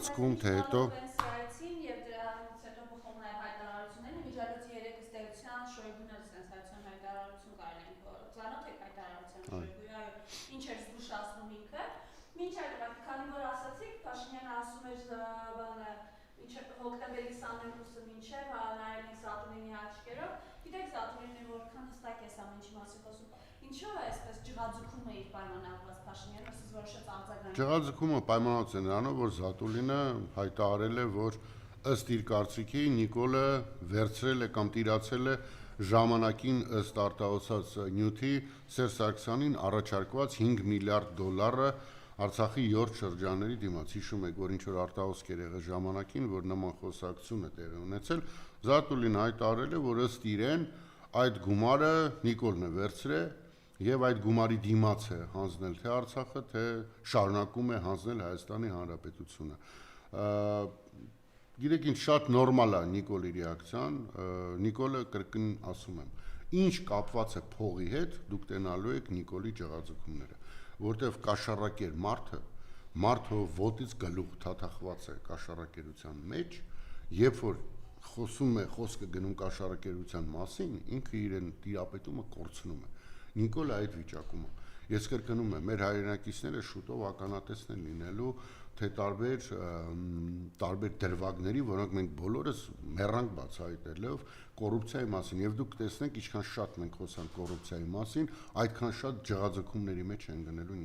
ընթացքում, թե հետո։ Պենսիայցին եւ դրանից հետո բխում նաեւ հայտարարությունները, միջադեպի 3 ըստ էության Շոյգուն էլ սենսացիոն հայտարարություն կարելի է ծանոթ եք հայտարարության Շոյգուի, այո, ինչ էր զգուշացնում ինքը։ Մինչ այդ քանի որ ասացիք, Փաշինյանը ասում էր բանը, ինչ հոկտեմբերի 22-ը մինչև նայել ենք Զատունինի աչքերով, գիտեք Զատունինը որքան հստակ է ամեն ինչի մասին խոսում։ Ինչու է այսպես ջղաձգումը իր պայմանավորված Փաշինյանը, ասես որոշեց արձագանք։ Ջղաձգումը պայմանավորված է նրանով, որ Զատուլինը հայտարարել է, որ ըստ իր կարծիքի Նիկոլը վերցրել է կամ տիրացել է ժամանակին ըստ արտահոսած նյութի Սերժ Սարգսյանին առաջարկված $5 միլիարդ Արցախի 7 շրջանների դիմաց։ Հիշում եք, որ ինչ-որ արտահոսք էր եղել ժամանակին, որ նման խոսակցություն է տեղի ունեցել, Զատուլին հայտարարել է, որ ըստ իրեն այդ գումարը Նիկոլն է վերցրել եւ այդ գումարի դիմաց է հանձնել թե Արցախը, թե շարունակում է հանձնել Հայաստանի Հանրապետությունը։ Գիտեք, ինչ շատ նորմալ է Նիկոլի ռեակցիան, Նիկոլը կրկին ասում եմ, ինչ կապված է փողի հետ, դուք տենալու եք Նիկոլի ջղաձգումները, որտեվ կաշառակեր մարդը ոտից գլուխ թաթախված է կաշառակերության մեջ, երբ որ խոսքը գնում կաշառակերության մասին, ինքը իրեն տիրապետումը կորցնում է։ Նիկոլը այդ վիճակում է։ Ես կրկնում եմ, մեր հայրենակիցները շուտով ականատեսն են լինելու թե տարբեր դրվագների, որոնք մենք բոլորս մեռանք բացահայտելով կոռուպցիայի մասին, եւ դուք տեսնեք, ինչքան շատ մենք խոսանք կոռուպցիայի մասին, այդքան շատ ջղաձգումների մեջ են գնելու